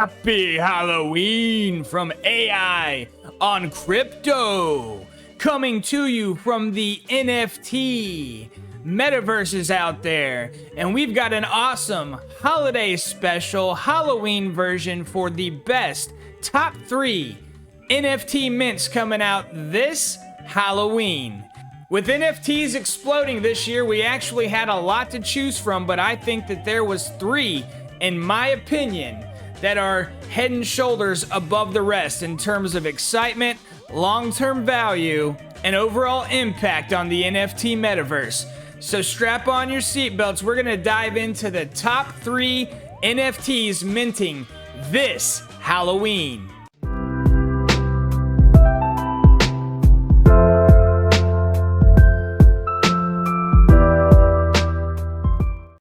Happy Halloween from AI on Crypto. Coming to you from the NFT. Metaverse is out there, and we've got an awesome holiday special Halloween version for the best top 3 NFT mints coming out this Halloween. With NFTs exploding this year, we actually had a lot to choose from, but I think that there was 3, in my opinion, that are head and shoulders above the rest in terms of excitement, long-term value, and overall impact on the NFT metaverse. So strap on your seatbelts. We're gonna dive into the top 3 NFTs minting this Halloween.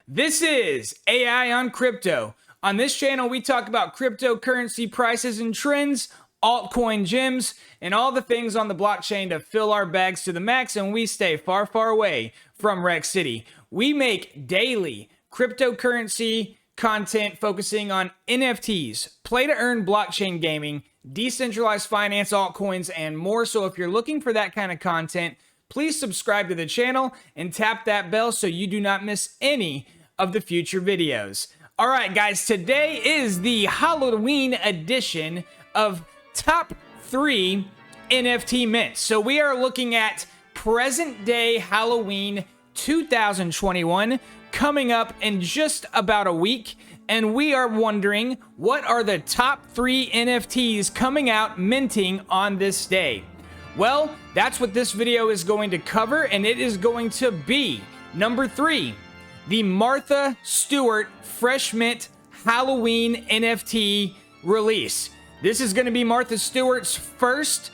This is AI on Crypto. On this channel, we talk about cryptocurrency prices and trends, altcoin gems, and all the things on the blockchain to fill our bags to the max, and we stay far, far away from Wreck City. We make daily cryptocurrency content focusing on NFTs, play-to-earn blockchain gaming, decentralized finance, altcoins, and more. So if you're looking for that kind of content, please subscribe to the channel and tap that bell so you do not miss any of the future videos. All right, guys, today is the Halloween edition of Top 3 NFT Mints. So we are looking at present day Halloween 2021 coming up in just about a week. And we are wondering, what are the top 3 NFTs coming out minting on this day? Well, that's what this video is going to cover, and it is going to be number 3, the Martha Stewart Fresh Mint Halloween NFT release. This is going to be Martha Stewart's first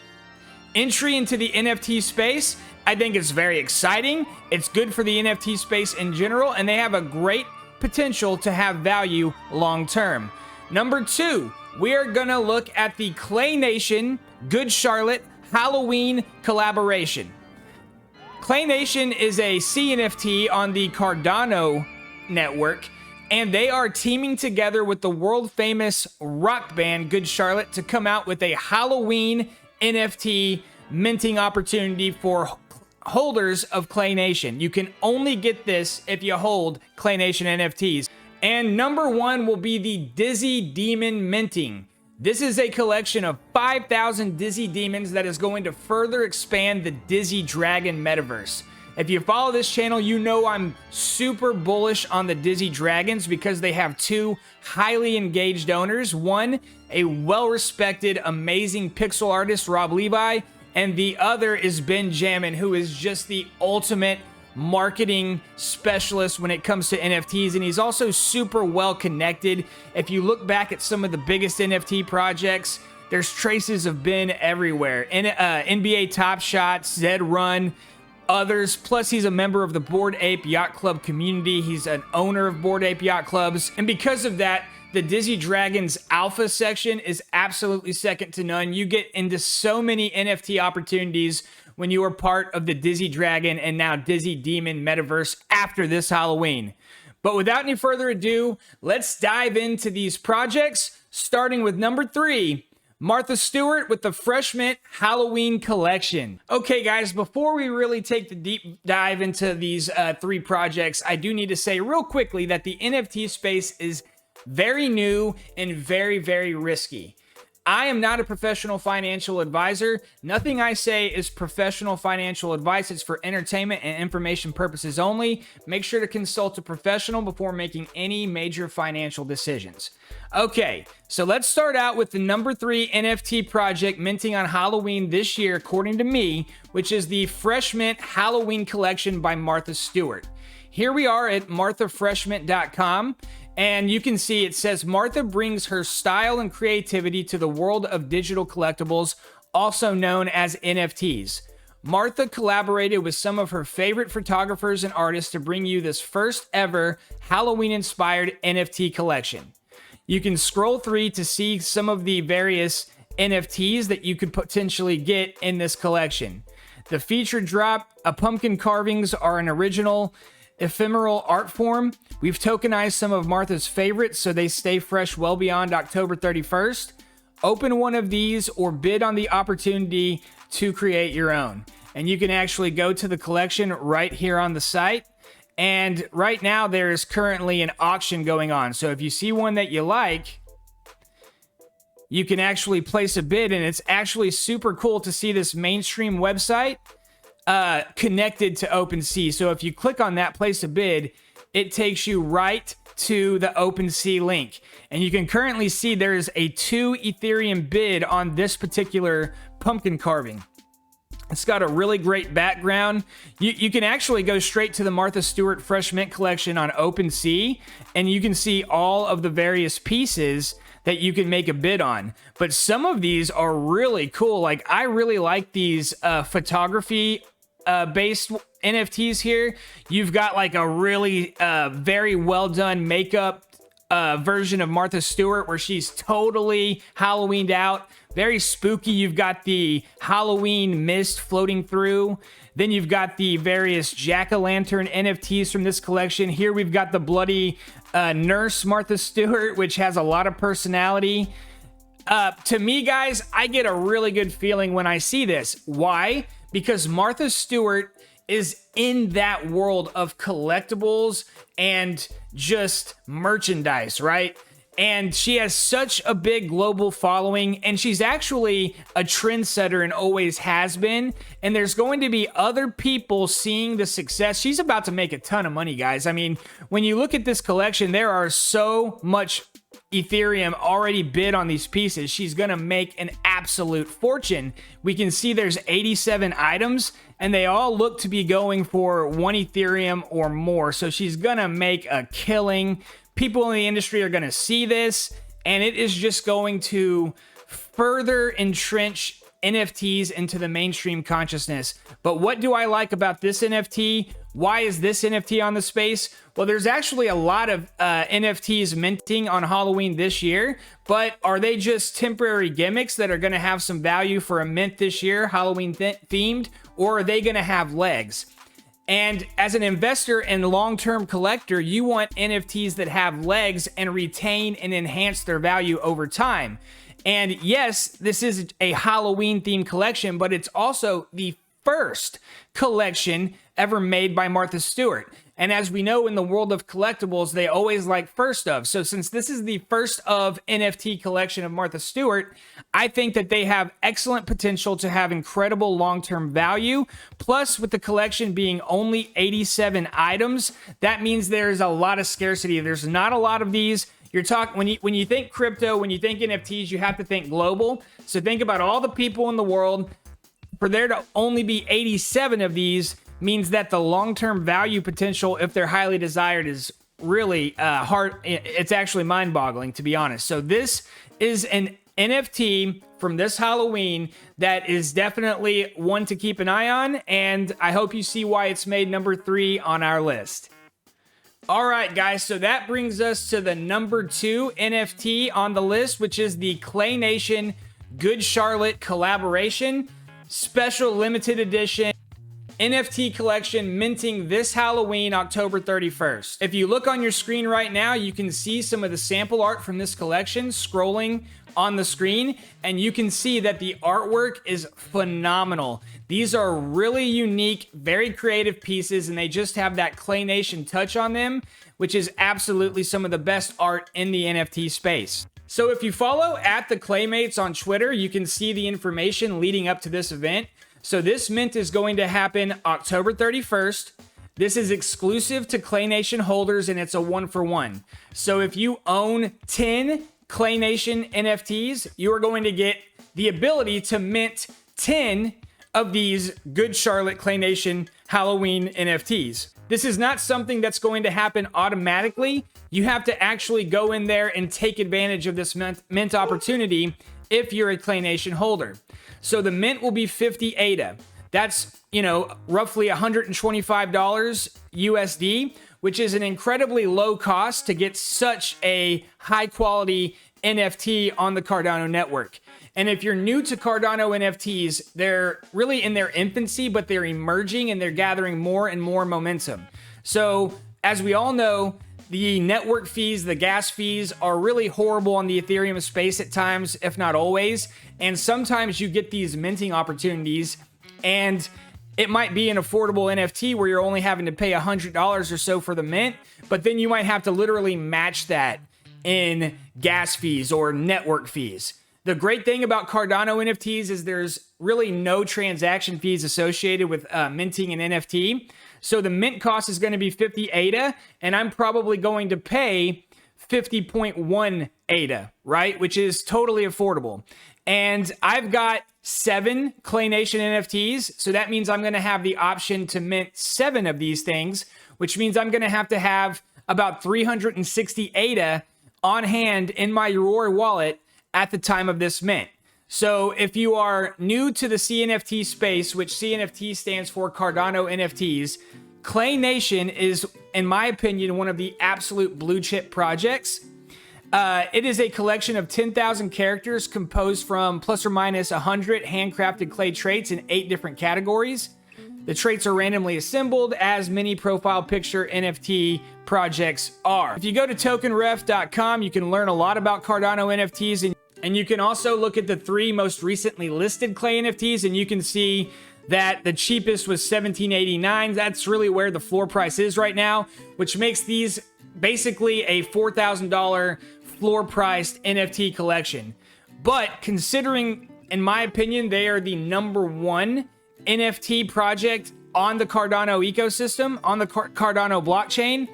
entry into the NFT space. I think it's very exciting. It's good for the NFT space in general, and they have a great potential to have value long term. Number 2, we are going to look at the Clay Nation Good Charlotte Halloween collaboration. Clay Nation is a CNFT on the Cardano network, and they are teaming together with the world famous rock band Good Charlotte to come out with a Halloween NFT minting opportunity for holders of Clay Nation. You can only get this if you hold Clay Nation NFTs. And number 1 will be the Dizzy Demon minting. This is a collection of 5,000 Dizzy Demons that is going to further expand the Dizzy Dragon metaverse. If you follow this channel, you know I'm super bullish on the Dizzy Dragons because they have 2 highly engaged owners. One, a well-respected, amazing pixel artist, Rob Levi, and the other is Ben Jamin, who is just the ultimate marketing specialist when it comes to NFTs, and he's also super well connected. If you look back at some of the biggest NFT projects, there's traces of Ben everywhere. NBA Top Shot, Zed Run, others. Plus, he's a member of the Bored Ape Yacht Club community. He's an owner of Bored Ape Yacht Clubs, and because of that, the Dizzy Dragons alpha section is absolutely second to none. You get into so many NFT opportunities when you are part of the Dizzy Dragon and now Dizzy Demon metaverse after this Halloween. But without any further ado, let's dive into these projects, starting with number 3, Martha Stewart with the Fresh Mint Halloween Collection. Okay, guys, before we really take the deep dive into these 3 projects, I do need to say real quickly that the NFT space is very new and very, very risky. I am not a professional financial advisor. Nothing I say is professional financial advice. It's for entertainment and information purposes only. Make sure to consult a professional before making any major financial decisions. Okay, so let's start out with the number 3 NFT project minting on Halloween this year, according to me, which is the Fresh Mint Halloween Collection by Martha Stewart. Here we are at marthafreshmint.com. And you can see it says Martha brings her style and creativity to the world of digital collectibles, also known as NFTs. Martha collaborated with some of her favorite photographers and artists to bring you this first ever Halloween-inspired NFT collection. You can scroll through to see some of the various NFTs that you could potentially get in this collection. The featured drop, pumpkin carvings are an original ephemeral art form. We've tokenized some of Martha's favorites so they stay fresh well beyond October 31st. Open one of these or bid on the opportunity to create your own. And you can actually go to the collection right here on the site. And right now there is currently an auction going on. So if you see one that you like, you can actually place a bid, and it's actually super cool to see this mainstream website connected to OpenSea. So if you click on that, place a bid, it takes you right to the OpenSea link. And you can currently see there's a 2 Ethereum bid on this particular pumpkin carving. It's got a really great background. You can actually go straight to the Martha Stewart Fresh Mint Collection on OpenSea, and you can see all of the various pieces that you can make a bid on. But some of these are really cool. Like, I really like these photography based NFTs here. You've got like a really very well done makeup version of Martha Stewart where she's totally Halloweened out. Very spooky. You've got the Halloween mist floating through. Then you've got the various jack-o'-lantern NFTs from this collection. Here we've got the bloody nurse Martha Stewart, which has a lot of personality. To me, guys, I get a really good feeling when I see this. Why? Because Martha Stewart is in that world of collectibles and just merchandise, right? And she has such a big global following, and she's actually a trendsetter and always has been. And there's going to be other people seeing the success. She's about to make a ton of money, guys. I mean, when you look at this collection, there are so much Ethereum already bid on these pieces. She's going to make an absolute fortune. We can see there's 87 items, and they all look to be going for 1 Ethereum or more. So she's going to make a killing. People in the industry are going to see this, and it is just going to further entrench NFTs into the mainstream consciousness. But what do I like about this NFT? Why is this NFT on the space? Well, there's actually a lot of NFTs minting on Halloween this year, but are they just temporary gimmicks that are going to have some value for a mint this year, Halloween themed, or are they going to have legs? And as an investor and long-term collector, you want NFTs that have legs and retain and enhance their value over time. And yes, this is a Halloween-themed collection, but it's also the first collection ever made by Martha Stewart. And as we know in the world of collectibles, they always like first of. So since this is the first of NFT collection of Martha Stewart, I think that they have excellent potential to have incredible long-term value. Plus, with the collection being only 87 items, that means there's a lot of scarcity. There's not a lot of these. You're talking when you think crypto, when you think NFTs, you have to think global. So think about all the people in the world. For there to only be 87 of these means that the long-term value potential, if they're highly desired, is really hard. It's actually mind-boggling, to be honest. So this is an NFT from this Halloween that is definitely one to keep an eye on, and I hope you see why it's made number 3 on our list. All right, guys, so that brings us to the number 2 NFT on the list, which is the Clay Nation Good Charlotte collaboration, special limited edition NFT collection minting this Halloween, October 31st. If you look on your screen right now, you can see some of the sample art from this collection scrolling on the screen, and you can see that the artwork is phenomenal. These are really unique, very creative pieces, and they just have that Clay Nation touch on them, which is absolutely some of the best art in the NFT space. So if you follow at the Claymates on Twitter, you can see the information leading up to this event. So this mint is going to happen October 31st. This is exclusive to Clay Nation holders, and it's a 1-for-1. So if you own 10 Clay Nation NFTs, you are going to get the ability to mint 10 of these Good Charlotte Clay Nation Halloween NFTs. This is not something that's going to happen automatically. You have to actually go in there and take advantage of this mint opportunity if you're a Clay Nation holder. So the mint will be 50 ADA. That's, roughly $125 USD, which is an incredibly low cost to get such a high quality NFT on the Cardano network. And if you're new to Cardano NFTs, they're really in their infancy, but they're emerging and they're gathering more and more momentum. So as we all know, the network fees, the gas fees are really horrible on the Ethereum space at times, if not always. And sometimes you get these minting opportunities and it might be an affordable NFT where you're only having to pay $100 or so for the mint, but then you might have to literally match that in gas fees or network fees. The great thing about Cardano NFTs is there's really no transaction fees associated with minting an NFT. So the mint cost is going to be 50 ADA, and I'm probably going to pay 50.1 ADA, right? Which is totally affordable. And I've got 7 Clay Nation NFTs. So that means I'm going to have the option to mint 7 of these things, which means I'm going to have about 360 ADA on hand in my Aurora wallet at the time of this mint. So if you are new to the CNFT space, which CNFT stands for Cardano NFTs, Clay Nation is, in my opinion, one of the absolute blue chip projects. It is a collection of 10,000 characters composed from plus or minus 100 handcrafted clay traits in 8 different categories. The traits are randomly assembled, as many profile picture NFT projects are. If you go to tokenref.com, you can learn a lot about Cardano NFTs, and you can also look at the 3 most recently listed Clay NFTs, and you can see that the cheapest was $17.89. That's really where the floor price is right now, which makes these basically a $4,000 floor priced NFT collection. But considering, in my opinion, they are the #1 NFT project on the Cardano ecosystem, on the Cardano blockchain,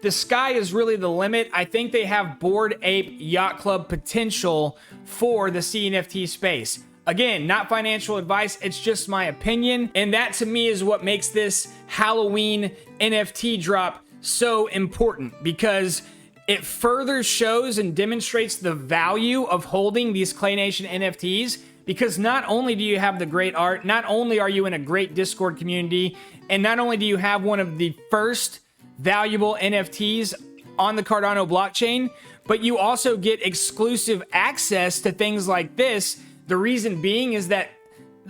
the sky is really the limit. I think they have Bored Ape Yacht Club potential for the CNFT space. Again, not financial advice, it's just my opinion. And that to me is what makes this Halloween NFT drop so important, because it further shows and demonstrates the value of holding these Clay Nation NFTs. Because not only do you have the great art, not only are you in a great Discord community, and not only do you have one of the first valuable NFTs on the Cardano blockchain, but you also get exclusive access to things like this. The reason being is that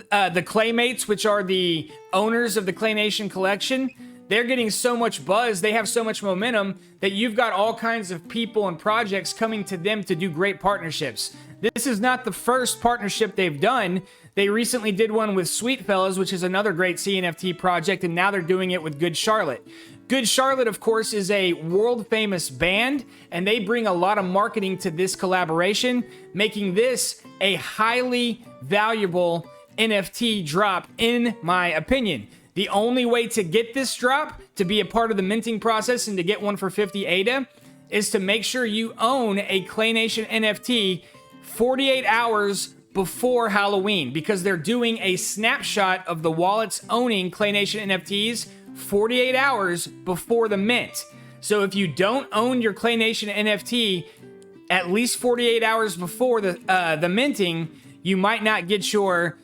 the Claymates, which are the owners of the Clay Nation collection, they're getting so much buzz, they have so much momentum that you've got all kinds of people and projects coming to them to do great partnerships. This is not the first partnership they've done. They recently did one with Sweet Fellas, which is another great CNFT project, and now they're doing it with Good Charlotte. Good Charlotte, of course, is a world-famous band, and they bring a lot of marketing to this collaboration, making this a highly valuable NFT drop, in my opinion. The only way to get this drop, to be a part of the minting process and to get one for 50 ADA, is to make sure you own a Clay Nation NFT 48 hours before Halloween, because they're doing a snapshot of the wallets owning Clay Nation NFTs 48 hours before the mint. So if you don't own your Clay Nation NFT at least 48 hours before the minting, you might not get your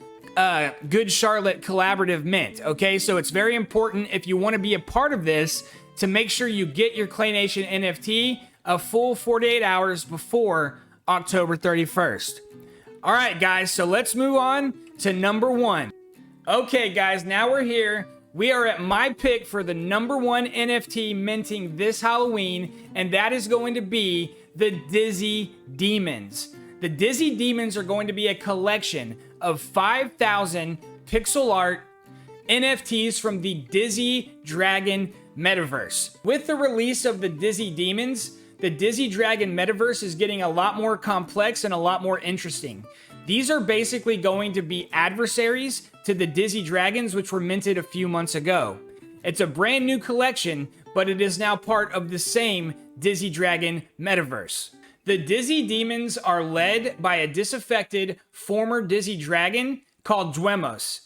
Good Charlotte collaborative mint. Okay, so it's very important, if you want to be a part of this, to make sure you get your Clay Nation NFT a full 48 hours before October 31st. All right, guys, so let's move on to #1. Okay, guys, now we're here. We are at my pick for the #1 NFT minting this Halloween, and that is going to be the Dizzy Demons. The Dizzy Demons are going to be a collection of 5,000 pixel art NFTs from the Dizzy Dragon Metaverse. With the release of the Dizzy Demons, the Dizzy Dragon Metaverse is getting a lot more complex and a lot more interesting. These are basically going to be adversaries to the Dizzy Dragons, which were minted a few months ago. It's a brand new collection, but it is now part of the same Dizzy Dragon Metaverse. The Dizzy Demons are led by a disaffected former Dizzy Dragon called Dwemos.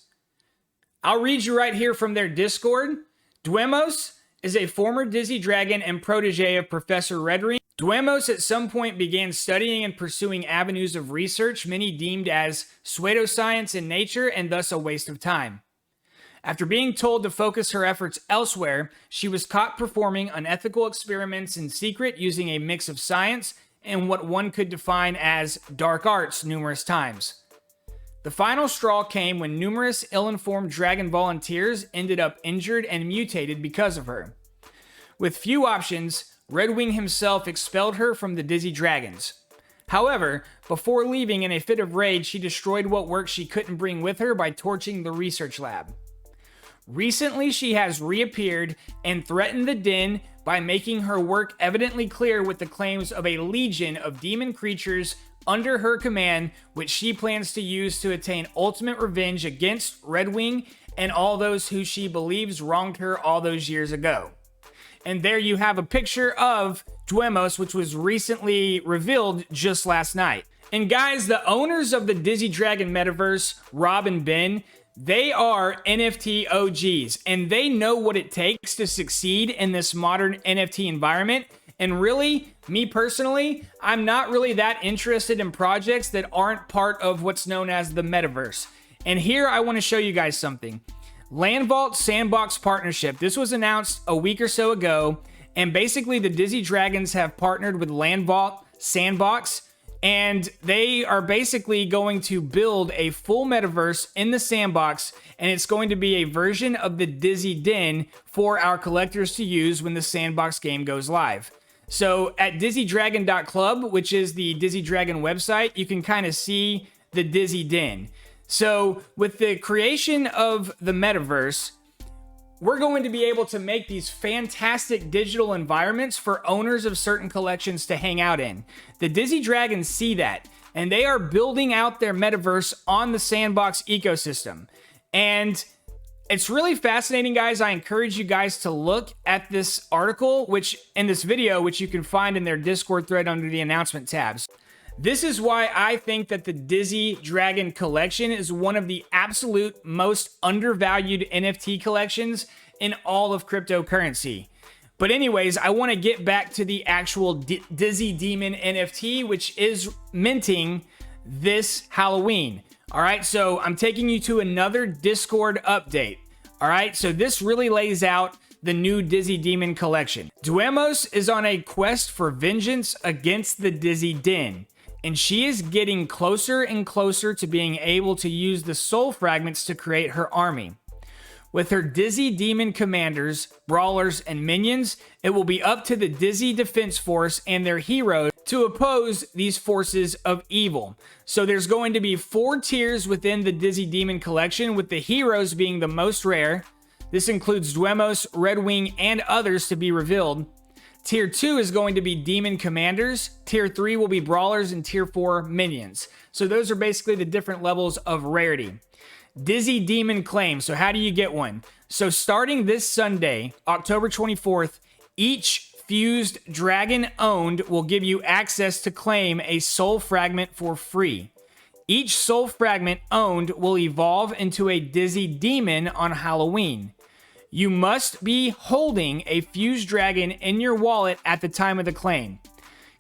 I'll read you right here from their Discord. Dwemos is a former Dizzy Dragon and protege of Professor Redring. Dwemos at some point began studying and pursuing avenues of research many deemed as pseudoscience in nature and thus a waste of time. After being told to focus her efforts elsewhere, she was caught performing unethical experiments in secret using a mix of science and what one could define as dark arts numerous times. The final straw came when numerous ill-informed dragon volunteers ended up injured and mutated because of her. With few options, Red Wing himself expelled her from the Dizzy Dragons. However, before leaving in a fit of rage, she destroyed what work she couldn't bring with her by torching the research lab. Recently, she has reappeared and threatened the Den by making her work evidently clear with the claims of a legion of demon creatures under her command, which she plans to use to attain ultimate revenge against Red Wing and all those who she believes wronged her all those years ago. And there you have a picture of Duemos, which was recently revealed just last night. And guys, the owners of the Dizzy Dragon Metaverse, Rob and Ben, they are NFT OGs, and they know what it takes to succeed in this modern NFT environment. And really, me personally, I'm not really that interested in projects that aren't part of what's known as the Metaverse. And here I want to show you guys something. Land Vault Sandbox Partnership. This was announced a week or so ago, and basically the Dizzy Dragons have partnered with Land Vault Sandbox, and they are basically going to build a full metaverse in the sandbox, and it's going to be a version of the Dizzy Den for our collectors to use when the sandbox game goes live. So at dizzydragon.club, which is the Dizzy Dragon website, you can kind of see the Dizzy Den. So with the creation of the metaverse, we're going to be able to make these fantastic digital environments for owners of certain collections to hang out in. The Dizzy Dragons see that, and they are building out their metaverse on the sandbox ecosystem. And it's really fascinating, guys. I encourage you guys to look at this article, which in this video, which you can find in their Discord thread under the announcement tabs. This is why I think that the Dizzy Dragon collection is one of the absolute most undervalued NFT collections in all of cryptocurrency. But anyways, I want to get back to the actual Dizzy Demon NFT, which is minting this Halloween. All right, so I'm taking you to another Discord update. All right, so this really lays out the new Dizzy Demon collection. Duemos is on a quest for vengeance against the Dizzy Den, and she is getting closer and closer to being able to use the soul fragments to create her army. With her Dizzy Demon commanders, brawlers, and minions, it will be up to the Dizzy Defense Force and their heroes to oppose these forces of evil. So there's going to be 4 tiers within the Dizzy Demon collection, with the heroes being the most rare. This includes Duemos, Red Wing, and others to be revealed. Tier 2 is going to be Demon Commanders, Tier 3 will be Brawlers, and Tier 4 Minions. So those are basically the different levels of rarity. Dizzy Demon Claim, so how do you get one? So starting this Sunday, October 24th, each Fused Dragon owned will give you access to claim a Soul Fragment for free. Each Soul Fragment owned will evolve into a Dizzy Demon on Halloween. You must be holding a Fused Dragon in your wallet at the time of the claim.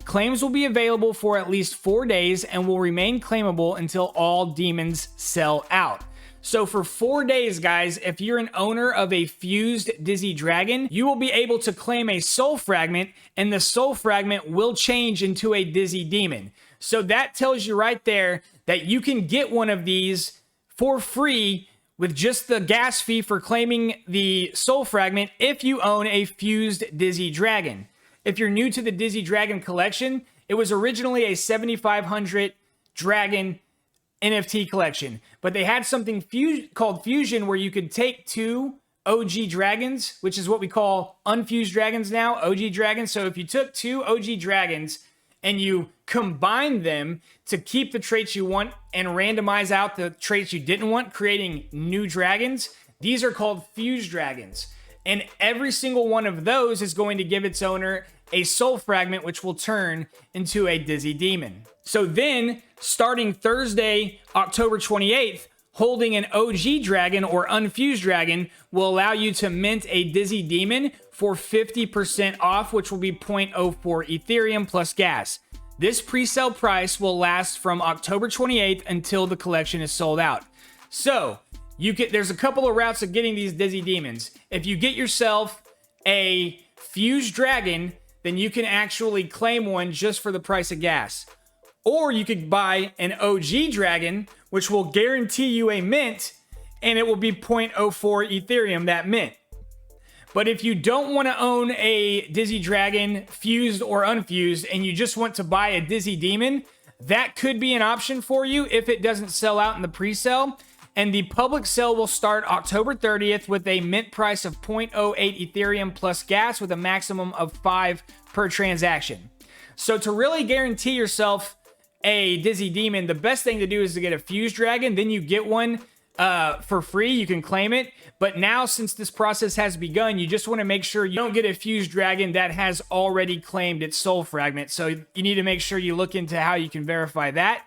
Claims will be available for at least 4 days and will remain claimable until all demons sell out. So for 4 days, guys, if you're an owner of a Fused Dizzy Dragon, you will be able to claim a Soul Fragment, and the Soul Fragment will change into a Dizzy Demon. So that tells you right there that you can get one of these for free with just the gas fee for claiming the Soul Fragment if you own a Fused Dizzy Dragon. If you're new to the Dizzy Dragon collection, it was originally a 7,500 Dragon NFT collection, but they had something called Fusion, where you could take 2 OG dragons, which is what we call unfused dragons now, OG dragons. So if you took 2 OG dragons and you combine them to keep the traits you want and randomize out the traits you didn't want, creating new dragons, these are called fused dragons. And every single one of those is going to give its owner a soul fragment, which will turn into a Dizzy Demon. So then, starting Thursday, October 28th, holding an OG dragon or unfused dragon will allow you to mint a Dizzy Demon for 50% off, which will be 0.04 Ethereum plus gas. This pre-sale price will last from October 28th until the collection is sold out. So, there's a couple of routes of getting these Dizzy Demons. If you get yourself a fused dragon, then you can actually claim one just for the price of gas. Or you could buy an OG dragon, which will guarantee you a mint, and it will be 0.04 Ethereum, that mint. But if you don't want to own a Dizzy Dragon, fused or unfused, and you just want to buy a Dizzy Demon, that could be an option for you if it doesn't sell out in the pre-sale. And the public sale will start October 30th with a mint price of 0.08 Ethereum plus gas with a maximum of 5 per transaction. So to really guarantee yourself a Dizzy Demon, the best thing to do is to get a Fused Dragon. Then you get one for free. You can claim it. But now, since this process has begun, you just want to make sure you don't get a Fused Dragon that has already claimed its soul fragment. So you need to make sure you look into how you can verify that.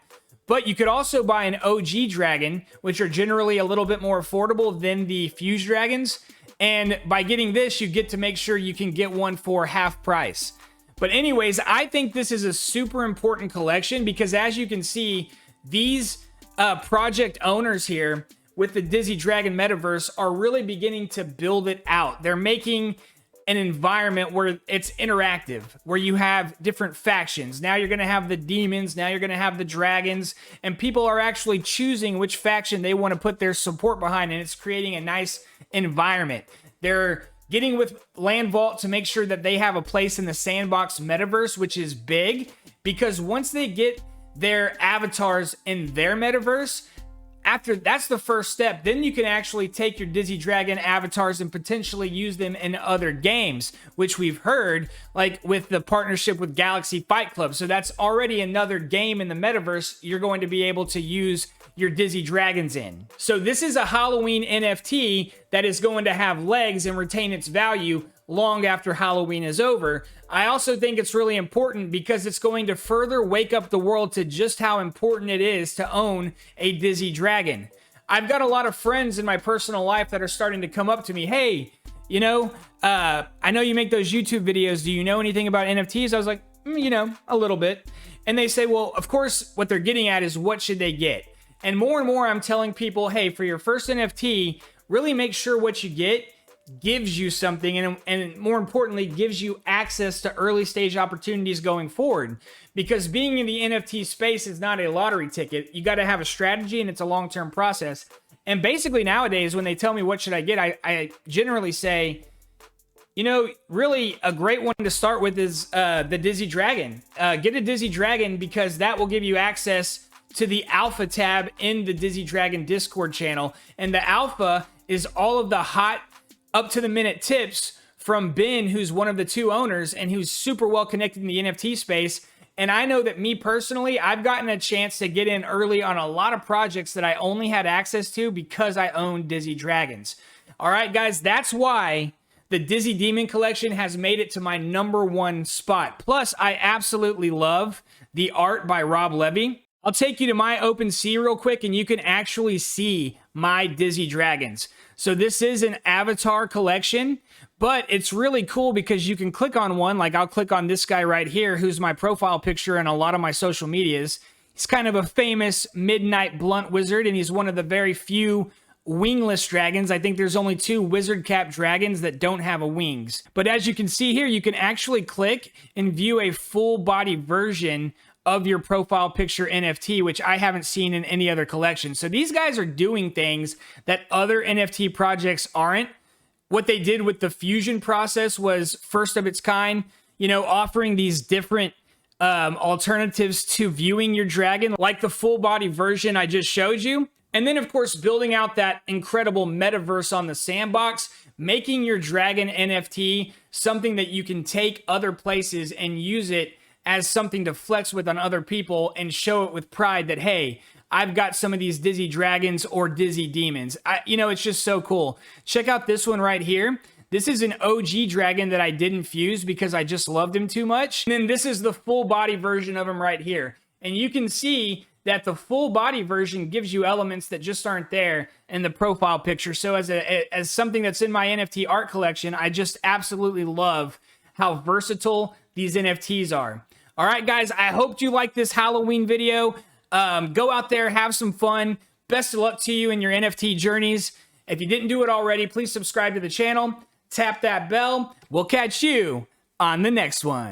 But you could also buy an OG Dragon, which are generally a little bit more affordable than the Fused Dragons. And by getting this, you get to make sure you can get one for half price. But anyways, I think this is a super important collection because, as you can see, these project owners here with the Dizzy Dragon Metaverse are really beginning to build it out. They're making an environment where it's interactive, where you have different factions. Now you're going to have the demons, now you're going to have the dragons, and people are actually choosing which faction they want to put their support behind, and it's creating a nice environment. They're getting with Land Vault to make sure that they have a place in the sandbox metaverse, which is big, because once they get their avatars in their metaverse, after that's the first step, then you can actually take your Dizzy Dragon avatars and potentially use them in other games, which we've heard, like with the partnership with Galaxy Fight Club. So that's already another game in the metaverse you're going to be able to use your Dizzy Dragons in. So this is a Halloween NFT that is going to have legs and retain its value long after Halloween is over. I also think it's really important because it's going to further wake up the world to just how important it is to own a Dizzy Dragon. I've got a lot of friends in my personal life that are starting to come up to me, hey, you know, I know you make those YouTube videos. Do you know anything about NFTs? I was like, you know, a little bit. And they say, well, of course, what they're getting at is what should they get? And more I'm telling people, hey, for your first NFT, really make sure what you get gives you something, and more importantly, gives you access to early stage opportunities going forward. Because being in the NFT space is not a lottery ticket. You got to have a strategy, and it's a long-term process. And basically nowadays, when they tell me what should I get, I generally say, you know, really a great one to start with is the Dizzy Dragon. Get a Dizzy Dragon because that will give you access to the Alpha tab in the Dizzy Dragon Discord channel. And the Alpha is all of the hot up-to-the-minute tips from Ben, who's one of the two owners and who's super well connected in the NFT space. And I know that me personally, I've gotten a chance to get in early on a lot of projects that I only had access to because I own Dizzy Dragons. All right, guys, that's why the Dizzy Demon Collection has made it to my #1 spot. Plus, I absolutely love the art by Rob Levy. I'll take you to my OpenSea real quick, and you can actually see my Dizzy Dragons. So this is an avatar collection, but it's really cool because you can click on one. Like I'll click on this guy right here, who's my profile picture in a lot of my social medias. He's kind of a famous midnight blunt wizard, and he's one of the very few wingless dragons. I think there's only 2 wizard cap dragons that don't have a wings. But as you can see here, you can actually click and view a full body version of your profile picture NFT, which I haven't seen in any other collection. So these guys are doing things that other NFT projects aren't. What they did with the fusion process was first of its kind, you know, offering these different alternatives to viewing your dragon, like the full body version I just showed you. And then, of course, building out that incredible metaverse on the sandbox, making your dragon NFT something that you can take other places and use it as something to flex with on other people and show it with pride that, hey, I've got some of these Dizzy Dragons or Dizzy Demons. You know, it's just so cool. Check out this one right here. This is an OG dragon that I didn't fuse because I just loved him too much. And then this is the full body version of him right here. And you can see that the full body version gives you elements that just aren't there in the profile picture. So as something that's in my NFT art collection, I just absolutely love how versatile these NFTs are. All right, guys, I hope you liked this Halloween video. Go out there, have some fun. Best of luck to you in your NFT journeys. If you didn't do it already, please subscribe to the channel. Tap that bell. We'll catch you on the next one.